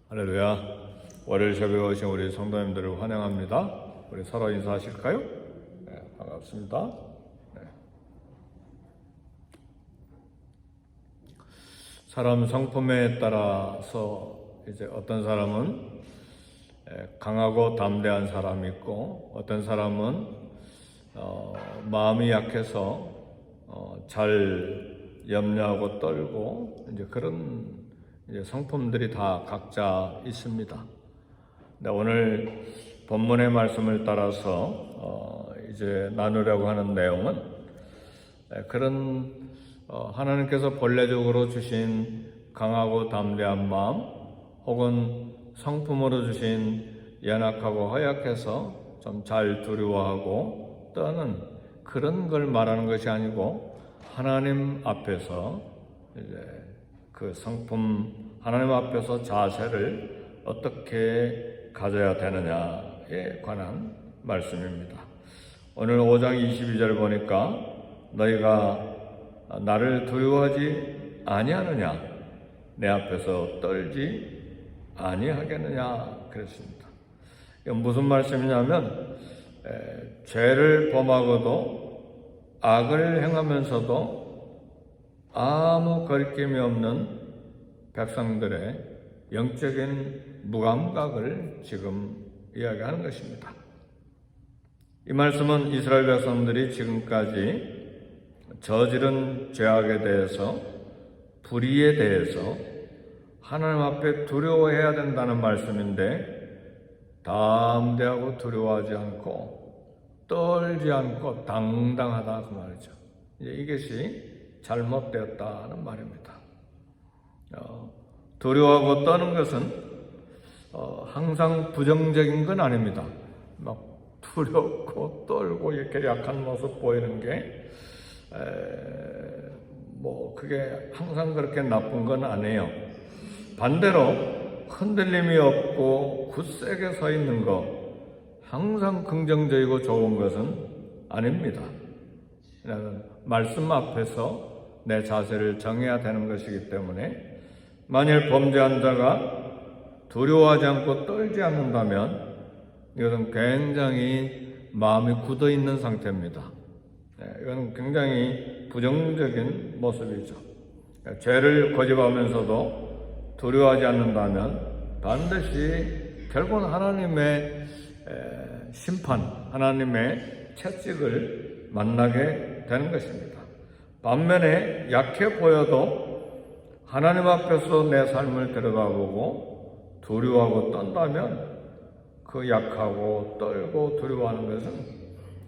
할렐루야. 월요일 새벽에 오신 우리 성도님들을 환영합니다. 우리 서로 인사하실까요? 네, 반갑습니다. 네. 사람 성품에 따라서 이제 어떤 사람은 강하고 담대한 사람이 있고, 어떤 사람은 마음이 약해서 잘 염려하고 떨고, 이제 그런 성품들이 다 각자 있습니다. 근데 오늘 본문의 말씀을 따라서 이제 나누려고 하는 내용은 그런 하나님께서 본래적으로 주신 강하고 담대한 마음, 혹은 성품으로 주신 연약하고 허약해서 좀 잘 두려워하고 떠는 그런 걸 말하는 것이 아니고, 하나님 앞에서 이제 그 성품, 하나님 앞에서 자세를 어떻게 가져야 되느냐에 관한 말씀입니다. 오늘 5장 22절 보니까 너희가 나를 두려워하지 아니하느냐, 내 앞에서 떨지 아니하겠느냐 그랬습니다. 이건 무슨 말씀이냐면, 죄를 범하고도 악을 행하면서도 아무 거리낌이 없는 백성들의 영적인 무감각을 지금 이야기하는 것입니다. 이 말씀은 이스라엘 백성들이 지금까지 저지른 죄악에 대해서, 불의에 대해서 하나님 앞에 두려워해야 된다는 말씀인데, 담대하고 두려워하지 않고 떨지 않고 당당하다 그 말이죠. 이것이 잘못되었다는 말입니다. 두려워하고 떠는 것은 항상 부정적인 건 아닙니다. 막 두렵고 떨고 이렇게 약한 모습 보이는 게 그게 항상 그렇게 나쁜 건 아니에요. 반대로 흔들림이 없고 굳세게 서 있는 거, 항상 긍정적이고 좋은 것은 아닙니다. 말씀 앞에서 내 자세를 정해야 되는 것이기 때문에, 만일 범죄한 자가 두려워하지 않고 떨지 않는다면 이것은 굉장히 마음이 굳어 있는 상태입니다. 이건 굉장히 부정적인 모습이죠. 죄를 고집하면서도 두려워하지 않는다면 반드시 결국은 하나님의 심판, 하나님의 채찍을 만나게 되는 것입니다. 반면에 약해 보여도 하나님 앞에서 내 삶을 들여다보고 두려워하고 떤다면, 그 약하고 떨고 두려워하는 것은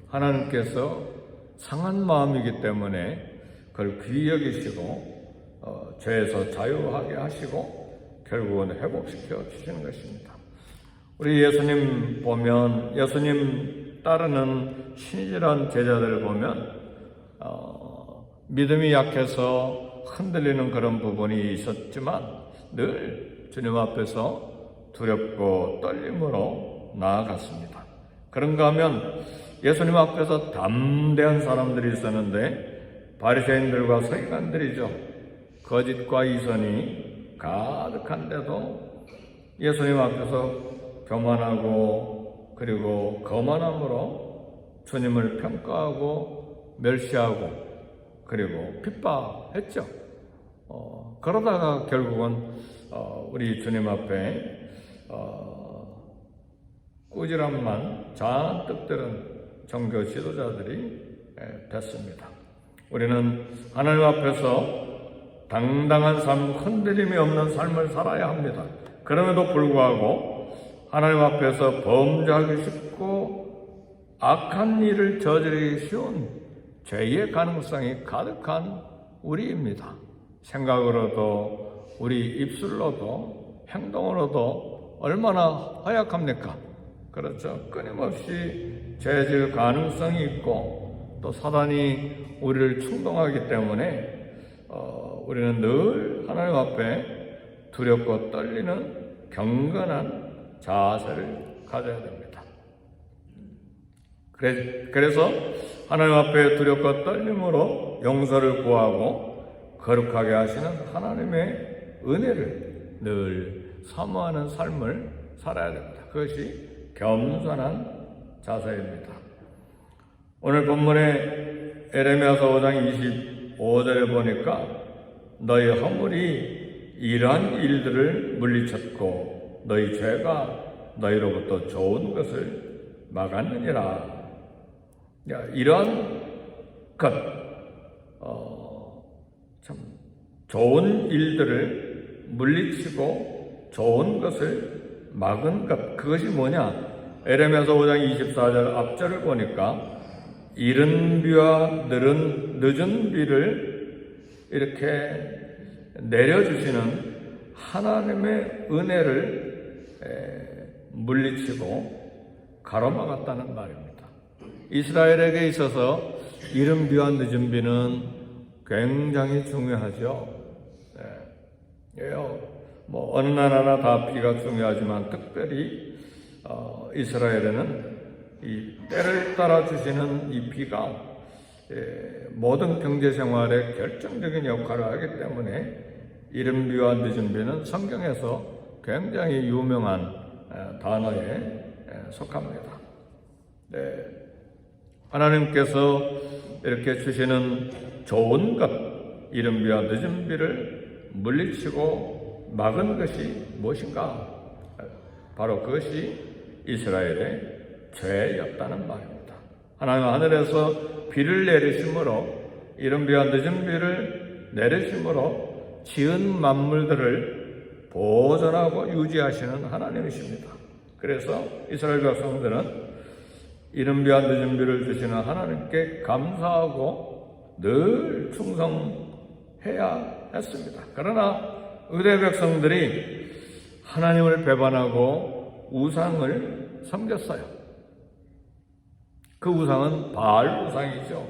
하나님께서 상한 마음이기 때문에 그걸 귀히 여기시고 죄에서 자유하게 하시고 결국은 회복시켜 주시는 것입니다. 우리 예수님 보면, 예수님 따르는 신실한 제자들을 보면 믿음이 약해서 흔들리는 그런 부분이 있었지만 늘 주님 앞에서 두렵고 떨림으로 나아갔습니다. 그런가 하면 예수님 앞에서 담대한 사람들이 있었는데, 바리새인들과 서기관들이죠. 거짓과 이선이 가득한데도 예수님 앞에서 교만하고 그리고 거만함으로 주님을 평가하고 멸시하고 그리고 핍박했죠. 그러다가 결국은 우리 주님 앞에 꾸지람만 잔뜩 들은 종교 지도자들이 됐습니다. 우리는 하나님 앞에서 당당한 삶, 흔들림이 없는 삶을 살아야 합니다. 그럼에도 불구하고 하나님 앞에서 범죄하기 쉽고 악한 일을 저지르기 쉬운 죄의 가능성이 가득한 우리입니다. 생각으로도, 우리 입술로도, 행동으로도 얼마나 허약합니까? 그렇죠. 끊임없이 죄질 가능성이 있고, 또 사단이 우리를 충동하기 때문에 우리는 늘 하나님 앞에 두렵고 떨리는 경건한 자세를 가져야 됩니다. 그래서 하나님 앞에 두렵고 떨림으로 용서를 구하고 거룩하게 하시는 하나님의 은혜를 늘 사모하는 삶을 살아야 됩니다. 그것이 겸손한 자세입니다. 오늘 본문에 에레미야서 5장 25절에 보니까 너희 허물이 이러한 일들을 물리쳤고 너희 죄가 너희로부터 좋은 것을 막았느니라. 이러한 것, 참 좋은 일들을 물리치고 좋은 것을 막은 것, 그것이 뭐냐? 에레미야서 5장 24절 앞절을 보니까 이른 비와 늦은 비를 이렇게 내려주시는 하나님의 은혜를 물리치고 가로막았다는 말입니다. 이스라엘에게 있어서 이른 비와 늦은 비는 굉장히 중요하죠. 어느 나라나 다 비가 중요하지만 특별히 이스라엘에는 이 때를 따라 주시는 이 비가 모든 경제 생활에 결정적인 역할을 하기 때문에 이른 비와 늦은 비는 성경에서 굉장히 유명한 단어에 속합니다. 하나님께서 이렇게 주시는 좋은 것, 이른 비와 늦은 비를 물리치고 막은 것이 무엇인가? 바로 그것이 이스라엘의 죄였다는 말입니다. 하나님은 하늘에서 비를 내리심으로 이른 비와 늦은 비를 내리심으로 지은 만물들을 보존하고 유지하시는 하나님이십니다. 그래서 이스라엘 백성들은 이른 비와 늦은 비를 주시는 하나님께 감사하고 늘 충성해야 했습니다. 그러나 유대 백성들이 하나님을 배반하고 우상을 섬겼어요. 그 우상은 바알 우상이죠.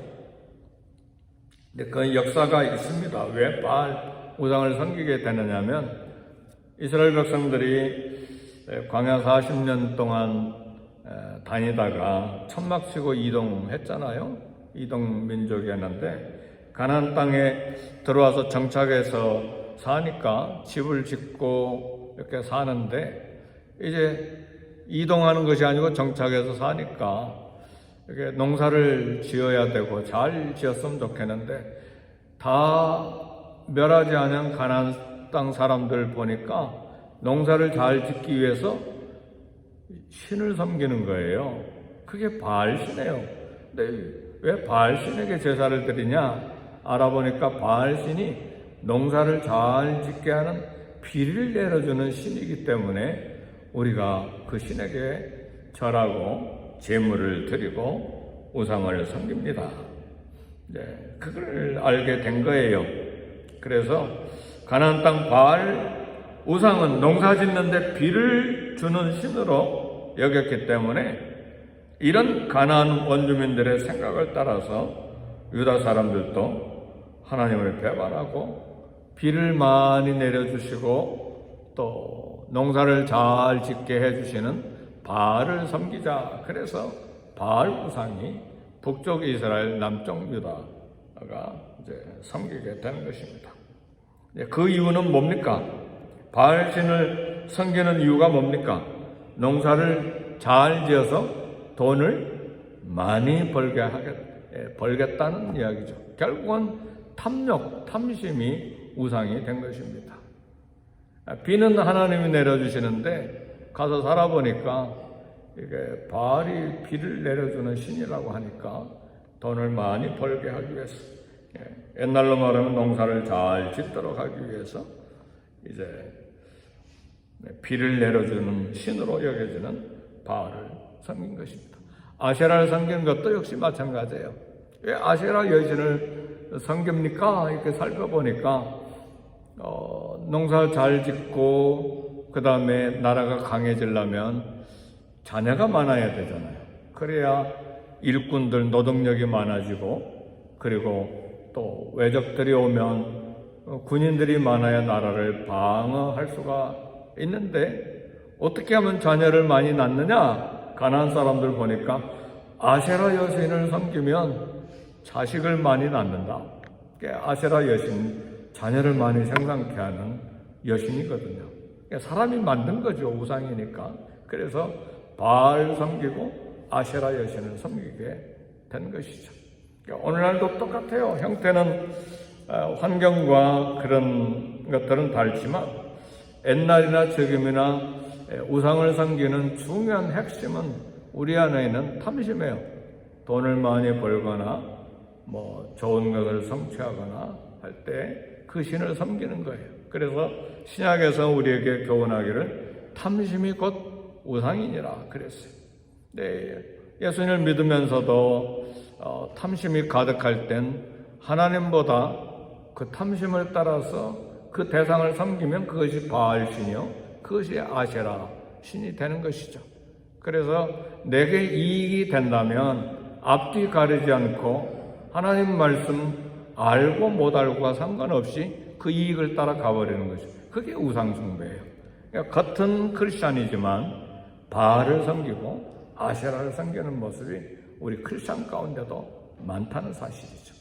근데 그 역사가 있습니다. 왜 바알 우상을 섬기게 되느냐면 이스라엘 백성들이 광야 40년 동안 다니다가 천막 치고 이동했잖아요. 이동 민족이었는데 가나안 땅에 들어와서 정착해서 사니까 집을 짓고 이렇게 사는데 이제 이동하는 것이 아니고 정착해서 사니까 이렇게 농사를 지어야 되고 잘 지었으면 좋겠는데 다 멸하지 않은 가나안 땅 사람들 보니까 농사를 잘 짓기 위해서 신을 섬기는 거예요. 그게 바알신이에요. 근데 왜 바알신에게 제사를 드리냐? 알아보니까 바알신이 농사를 잘 짓게 하는 비를 내려주는 신이기 때문에 우리가 그 신에게 절하고 제물을 드리고 우상을 섬깁니다. 그걸 알게 된 거예요. 그래서 가나안 땅 바알 우상은 농사 짓는데 비를 주는 신으로 여겼기 때문에 이런 가나안 원주민들의 생각을 따라서 유다 사람들도 하나님을 배반하고 비를 많이 내려주시고 또 농사를 잘 짓게 해주시는 바알을 섬기자. 그래서 바알 우상이 북쪽 이스라엘, 남쪽 유다가 이제 섬기게 되는 것입니다. 그 이유는 뭡니까? 바알 신을 섬기는 이유가 뭡니까? 농사를 잘 지어서 돈을 많이 벌겠다는 이야기죠. 결국은 탐욕, 탐심이 우상이 된 것입니다. 비는 하나님이 내려주시는데 가서 살아보니까 이게 바알이 비를 내려주는 신이라고 하니까 돈을 많이 벌게 하기 위해서, 옛날로 말하면 농사를 잘 짓도록 하기 위해서 이제 비를 내려주는 신으로 여겨지는 바알을 섬긴 것입니다. 아세라를 섬긴 것도 역시 마찬가지예요. 왜 아세라 여신을 섬깁니까? 이렇게 살펴보니까 농사 잘 짓고 그 다음에 나라가 강해지려면 자녀가 많아야 되잖아요. 그래야 일꾼들 노동력이 많아지고 그리고 또 외적들이 오면 군인들이 많아야 나라를 방어할 수가 있는데 어떻게 하면 자녀를 많이 낳느냐? 가나안 사람들 보니까 아세라 여신을 섬기면 자식을 많이 낳는다. 아세라 여신, 자녀를 많이 생산케 하는 여신이거든요. 사람이 만든 거죠. 우상이니까. 그래서 바알 섬기고 아세라 여신을 섬기게 된 것이죠. 오늘날도 똑같아요. 형태는 환경과 그런 것들은 다르지만 옛날이나 지금이나 우상을 섬기는 중요한 핵심은 우리 안에 있는 탐심이에요. 돈을 많이 벌거나 좋은 것을 성취하거나 할 때 그 신을 섬기는 거예요. 그래서 신약에서 우리에게 교훈하기를 탐심이 곧 우상이니라 그랬어요. 네, 예수님을 믿으면서도 탐심이 가득할 땐 하나님보다 그 탐심을 따라서 그 대상을 섬기면 그것이 바알 신이요, 그것이 아세라 신이 되는 것이죠. 그래서 내게 이익이 된다면 앞뒤 가리지 않고 하나님 말씀 알고 못 알고가 상관없이 그 이익을 따라 가버리는 거죠. 그게 우상 숭배예요. 그러니까 같은 크리스찬이지만 바알을 섬기고 아세라를 섬기는 모습이 우리 크리스찬 가운데도 많다는 사실이죠.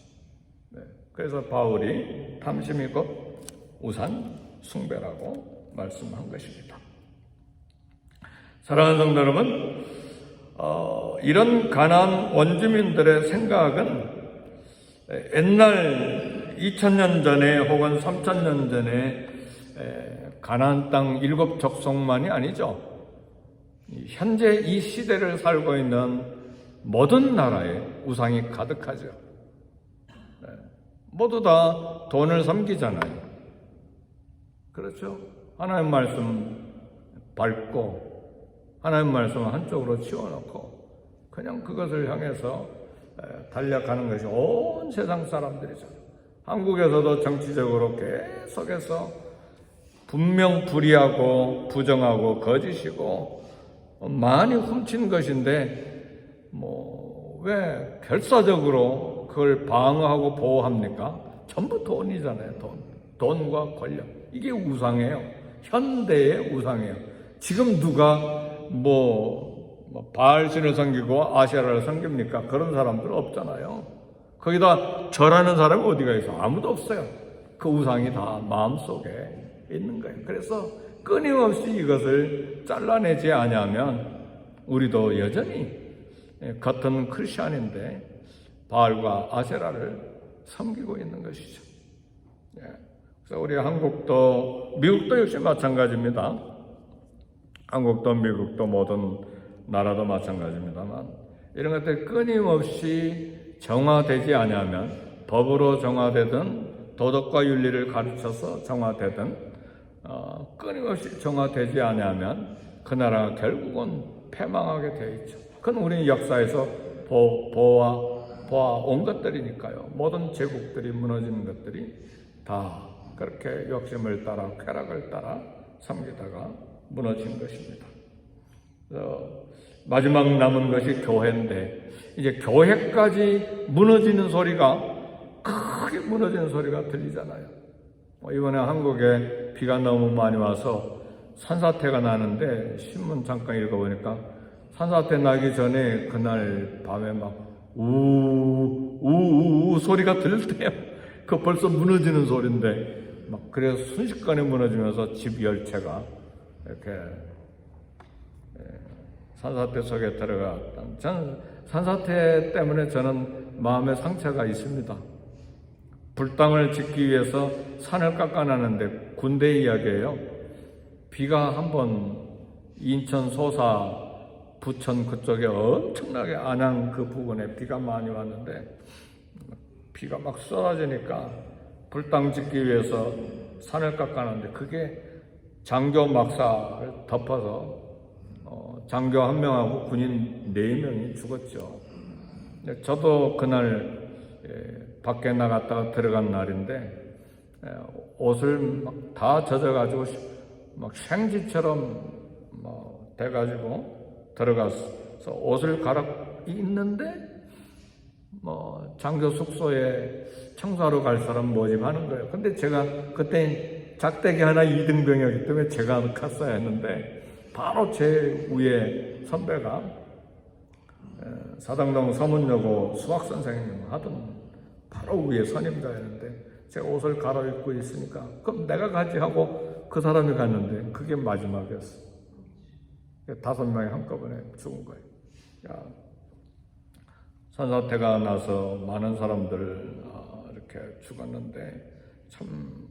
네. 그래서 바울이 탐심이 곧 우상 숭배라고 말씀한 것입니다. 사랑하는 성도 여러분, 이런 가나안 원주민들의 생각은 옛날 2000년 전에 혹은 3000년 전에 가나안 땅 7 족속만이 아니죠. 현재 이 시대를 살고 있는 모든 나라에 우상이 가득하죠. 모두 다 돈을 섬기잖아요. 그렇죠? 하나님 말씀 밟고 하나님 말씀을 한쪽으로 치워놓고 그냥 그것을 향해서 달려가는 것이 온 세상 사람들이죠. 한국에서도 정치적으로 계속해서 분명 불의하고 부정하고 거짓이고 많이 훔친 것인데 왜 결사적으로 그걸 방어하고 보호합니까? 전부 돈이잖아요. 돈과 권력. 이게 우상이에요. 현대의 우상이에요. 지금 누가 바알신을 섬기고 아세라를 섬깁니까? 그런 사람들 없잖아요. 거기다 절하는 사람이 어디가 있어? 아무도 없어요. 그 우상이 다 마음속에 있는 거예요. 그래서 끊임없이 이것을 잘라내지 않으면 우리도 여전히 같은 크리스찬인데 바알과 아세라를 섬기고 있는 것이죠. 그래서 우리 한국도 미국도 역시 마찬가지입니다. 한국도 미국도 모든 나라도 마찬가지입니다만 이런 것들이 끊임없이 정화되지 않으면 법으로 정화되든 도덕과 윤리를 가르쳐서 정화되든 끊임없이 정화되지 않으면 그 나라가 결국은 패망하게 되어 있죠. 그건 우리 역사에서 보아온 것들이니까요. 모든 제국들이 무너지는 것들이 다 그렇게 욕심을 따라 쾌락을 따라 섬기다가 무너진 것입니다. 마지막 남은 것이 교회인데 이제 교회까지 무너지는 소리가 크게 무너지는 소리가 들리잖아요. 이번에 한국에 비가 너무 많이 와서 산사태가 나는데 신문 잠깐 읽어보니까 산사태 나기 전에 그날 밤에 막 우우우 소리가 들릴 때요. 그 벌써 무너지는 소리인데 막 그래서 순식간에 무너지면서 집 열채가 이렇게 산사태 속에 들어갔다. 저는 산사태 때문에 저는 마음에 상처가 있습니다. 불당을 짓기 위해서 산을 깎아내는데 군대 이야기예요. 비가 한번 인천 소사 부천 그쪽에 엄청나게 안양 그 부근에 비가 많이 왔는데 비가 막 쏟아지니까 불당 짓기 위해서 산을 깎아내는데 그게 장교 막사를 덮어서 장교 1명하고 군인 4명이 죽었죠. 저도 그날 밖에 나갔다가 들어간 날인데 옷을 막 다 젖어가지고 막 생쥐처럼 돼가지고 들어가서 옷을 갈아 입는데 장교 숙소에 청소하러 갈 사람 모집하는 거예요. 근데 제가 그때 작대기 하나 2등병이었기 때문에 제가 갔어야 했는데 바로 제 위에 선배가 사당동 서문여고 수학선생님 하던 바로 위에 선임자였는데 제가 옷을 갈아입고 있으니까 그럼 내가 가지 하고 그 사람이 갔는데 그게 마지막이었어. 5명이 한꺼번에 죽은 거예요. 야, 산사태가 나서 많은 사람들 이렇게 죽었는데 참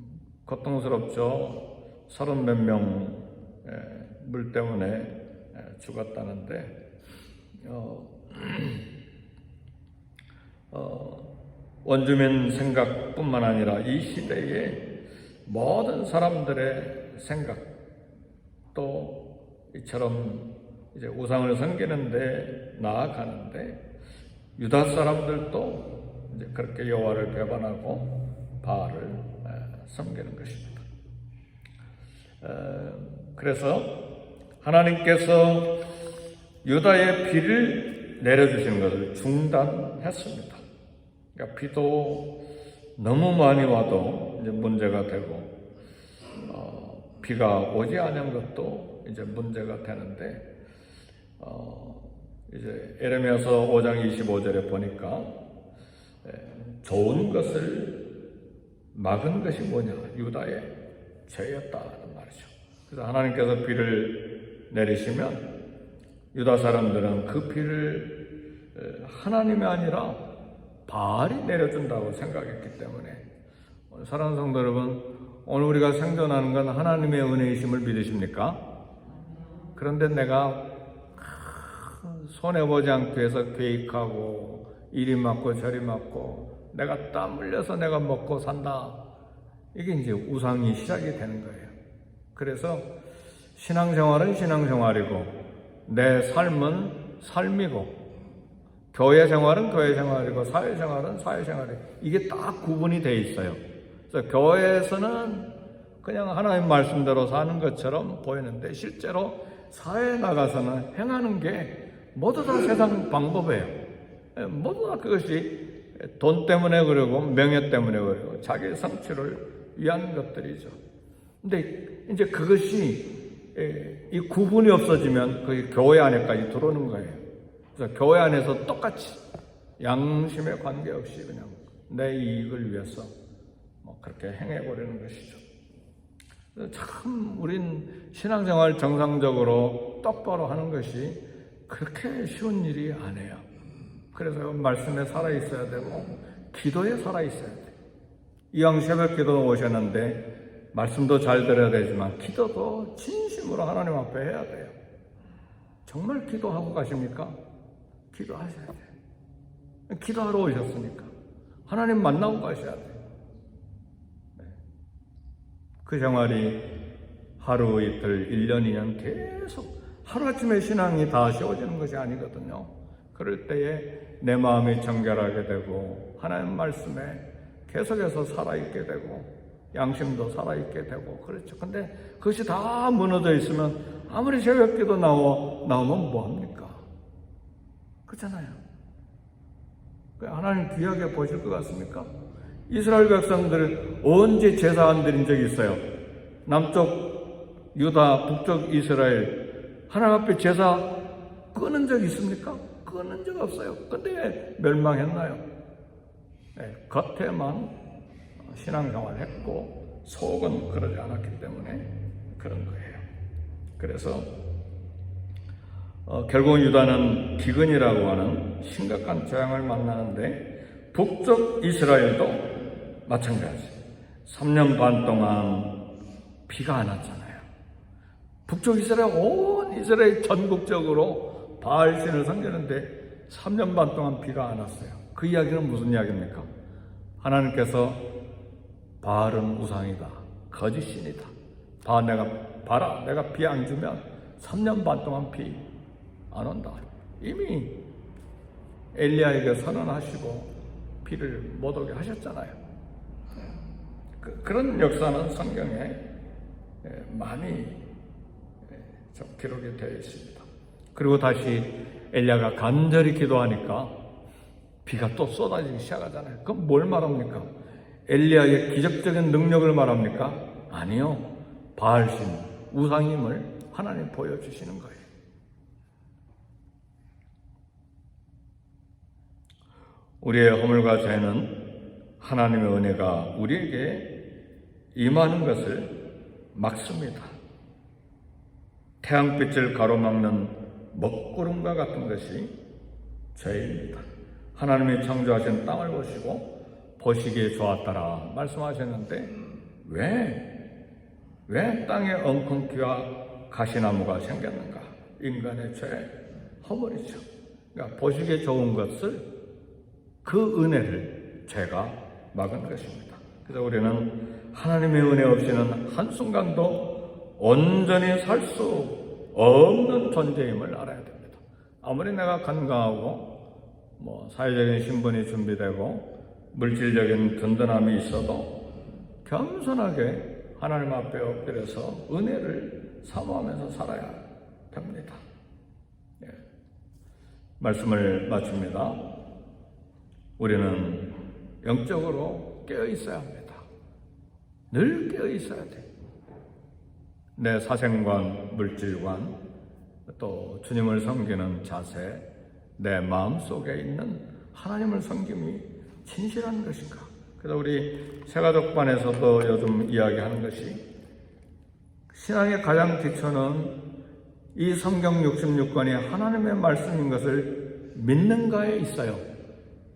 고통스럽죠. 30몇 명 물 때문에 죽었다는데 원주민 생각뿐만 아니라 이 시대의 모든 사람들의 생각 또 이처럼 이제 우상을 섬기는데 나아가는데 유다 사람들도 이제 그렇게 여호와를 배반하고 바알을 섬기는 것입니다. 그래서 하나님께서 유다의 비를 내려주시는 것을 중단했습니다. 그러니까 비도 너무 많이 와도 이제 문제가 되고 비가 오지 않은 것도 이제 문제가 되는데 이제 에레미야서 5장 25절에 보니까 좋은 것을 막은 것이 뭐냐? 유다의 죄였다는 말이죠. 그래서 하나님께서 비를 내리시면 유다 사람들은 그 비를 하나님이 아니라 바알이 내려준다고 생각했기 때문에 사랑하는 성도 여러분, 오늘 우리가 생존하는 건 하나님의 은혜이심을 믿으십니까? 그런데 내가 손해보지 않기 위해서 계획하고 이리 맞고 저리 맞고 내가 땀 흘려서 내가 먹고 산다. 이게 이제 우상이 시작이 되는 거예요. 그래서 신앙생활은 신앙생활이고 내 삶은 삶이고 교회 생활은 교회 생활이고 사회생활은 사회생활이고 이게 딱 구분이 돼 있어요. 그래서 교회에서는 그냥 하나님 말씀대로 사는 것처럼 보이는데 실제로 사회에 나가서는 행하는 게 모두 다 세상 방법이에요. 모두 다 그것이 돈 때문에 그러고 명예 때문에 그러고 자기 성취를 위한 것들이죠. 근데 이제 그것이 이 구분이 없어지면 그게 교회 안에까지 들어오는 거예요. 그래서 교회 안에서 똑같이 양심에 관계없이 그냥 내 이익을 위해서 뭐 그렇게 행해버리는 것이죠. 참 우린 신앙생활 정상적으로 똑바로 하는 것이 그렇게 쉬운 일이 아니에요. 그래서 말씀에 살아있어야 되고 기도에 살아있어야 돼요. 이왕 새벽 기도 오셨는데 말씀도 잘 들어야 되지만 기도도 진심으로 하나님 앞에 해야 돼요. 정말 기도하고 가십니까? 기도하셔야 돼요. 기도하러 오셨으니까 하나님 만나고 가셔야 돼요. 그 생활이 하루 이틀 1년 2년 계속 하루아침에 신앙이 다 세워지는 것이 아니거든요. 그럴 때에 내 마음이 정결하게 되고 하나님 말씀에 계속해서 살아있게 되고 양심도 살아있게 되고 그렇죠. 근데 그것이 다 무너져 있으면 아무리 새벽기도 나오면 뭐합니까? 그렇잖아요. 하나님 귀하게 보실 것 같습니까? 이스라엘 백성들 언제 제사 안 드린 적이 있어요? 남쪽 유다, 북쪽 이스라엘 하나님 앞에 제사 끊은 적 있습니까? 끊은 적 없어요. 근데 멸망했나요? 네, 겉에만 신앙생활 했고 속은 그러지 않았기 때문에 그런 거예요. 그래서 결국 유다는 기근이라고 하는 심각한 재앙을 만나는데 북쪽 이스라엘도 마찬가지. 3년 반 동안 비가 안 왔잖아요. 북쪽 이스라엘 온 이스라엘 전국적으로 바알신을 섬기는데 3년 반 동안 비가 안 왔어요. 그 이야기는 무슨 이야기입니까? 하나님께서 바알은 우상이다. 거짓신이다. 봐라. 내가 비 안 주면 3년 반 동안 비 안 온다. 이미 엘리야에게 선언하시고 비를 못 오게 하셨잖아요. 그런 역사는 성경에 많이 기록이 되어 있습니다. 그리고 다시 엘리야가 간절히 기도하니까 비가 또 쏟아지기 시작하잖아요. 그럼 뭘 말합니까? 엘리야의 기적적인 능력을 말합니까? 아니요. 바알신, 우상임을 하나님 보여주시는 거예요. 우리의 허물과 죄는 하나님의 은혜가 우리에게 임하는 것을 막습니다. 태양빛을 가로막는 먹구름과 같은 것이 죄입니다. 하나님이 창조하신 땅을 보시기에 좋았더라 말씀하셨는데 왜 땅에 엉겅퀴와 가시나무가 생겼는가? 인간의 죄, 허물이죠. 그러니까 보시기에 좋은 것을, 그 은혜를 죄가 막은 것입니다. 그래서 우리는 하나님의 은혜 없이는 한순간도 온전히 살 수 없는 존재임을 알아야 됩니다. 아무리 내가 건강하고 사회적인 신분이 준비되고 물질적인 든든함이 있어도 겸손하게 하나님 앞에 엎드려서 은혜를 사모하면서 살아야 됩니다. 말씀을 마칩니다. 우리는 영적으로 깨어 있어야 합니다. 늘 깨어 있어야 돼. 내 사생관, 물질관, 또 주님을 섬기는 자세, 내 마음속에 있는 하나님을 섬김이 진실한 것인가? 그래서 우리 새가족반에서도 요즘 이야기하는 것이, 신앙의 가장 기초는 이 성경 66권이 하나님의 말씀인 것을 믿는가에 있어요.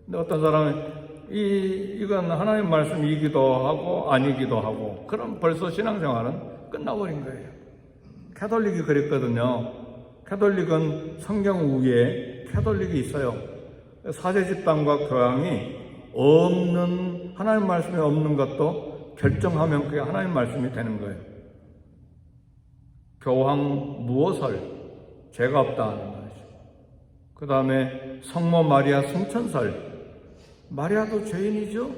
근데 어떤 사람은 이건 하나님의 말씀이기도 하고 아니기도 하고, 그럼 벌써 신앙생활은 끝나버린 거예요. 캐톨릭이 그랬거든요. 캐톨릭은 성경 위에 캐톨릭이 있어요. 사제집단과 교황이 없는, 하나님 말씀이 없는 것도 결정하면 그게 하나님 말씀이 되는 거예요. 교황 무오설, 죄가 없다 하는 거죠. 그 다음에 성모 마리아 승천설, 마리아도 죄인이죠?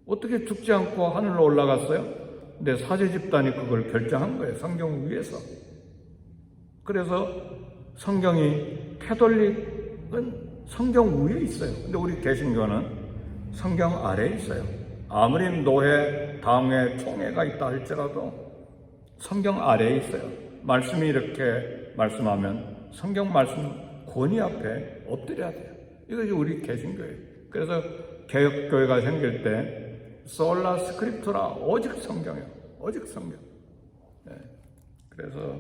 어떻게 죽지 않고 하늘로 올라갔어요? 근데 사제집단이 그걸 결정한 거예요. 성경 위에서. 그래서 성경이, 캐톨릭은 성경 위에 있어요. 근데 우리 개신교는 성경 아래에 있어요. 아무리 노예, 당회, 총회가 있다 할지라도 성경 아래에 있어요. 말씀이 이렇게 말씀하면 성경 말씀 권위 앞에 엎드려야 돼요. 이것이 우리 개신교예요. 그래서 개혁교회가 생길 때 솔라 스크립투라, 오직 성경이에요. 오직 성경. 네. 그래서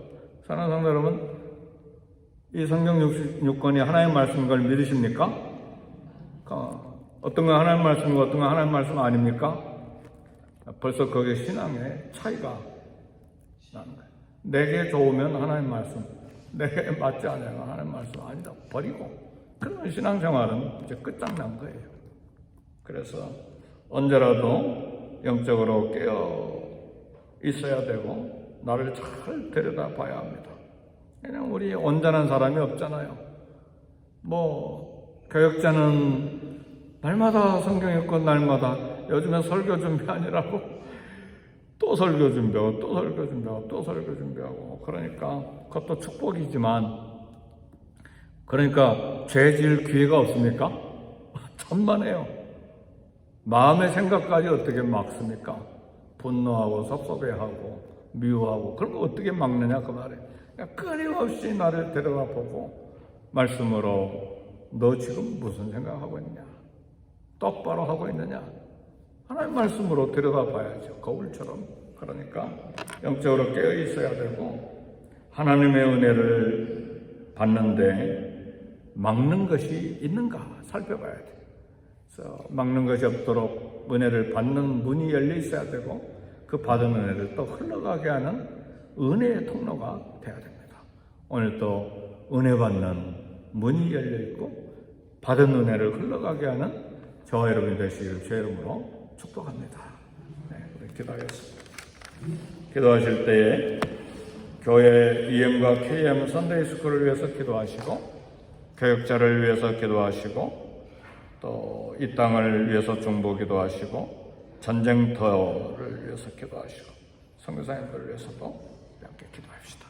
사랑하는 성도 여러분, 이 성경 66권이 하나님의 말씀인 걸 믿으십니까? 어떤 건 하나님의 말씀이고 어떤 건 하나님의 말씀 아닙니까? 벌써 거기에 신앙의 차이가 나는 거예요. 내게 좋으면 하나님의 말씀, 내게 맞지 않으면 하나님의 말씀 아니다 버리고, 그러면 신앙생활은 이제 끝장난 거예요. 그래서 언제라도 영적으로 깨어 있어야 되고 나를 잘 들여다봐야 합니다. 그냥 우리 온전한 사람이 없잖아요. 교역자는 날마다 성경 읽고 날마다, 요즘엔 설교 준비 아니라고 또 설교 준비하고 또 설교 준비하고 또 설교 준비하고, 그러니까 그것도 축복이지만, 그러니까 죄 지을 기회가 없습니까? 천만에요. 마음의 생각까지 어떻게 막습니까? 분노하고 섭섭해하고 미워하고, 그런 거 어떻게 막느냐 그 말이에요. 끊임없이 나를 들여다보고 말씀으로, 너 지금 무슨 생각하고 있냐? 똑바로 하고 있느냐? 하나님 말씀으로 들여다봐야죠. 거울처럼. 그러니까 영적으로 깨어 있어야 되고, 하나님의 은혜를 받는데 막는 것이 있는가 살펴봐야 돼요. 그래서 막는 것이 없도록 은혜를 받는 문이 열려 있어야 되고, 그 받은 은혜를 또 흘러가게 하는 은혜의 통로가 되어야 됩니다. 오늘도 은혜 받는 문이 열려 있고 받은 은혜를 흘러가게 하는 저와 여러분이 되시기를 주의 이름으로 축복합니다. 네, 우리 기도하겠습니다. 기도하실 때에 교회 EM과 KM 선데이 스쿨을 위해서 기도하시고, 교역자를 위해서 기도하시고, 또 이 땅을 위해서 중보 기도하시고, 전쟁터를 위해서 기도하시고, 선교사님들을 위해서도 함께 기도합시다.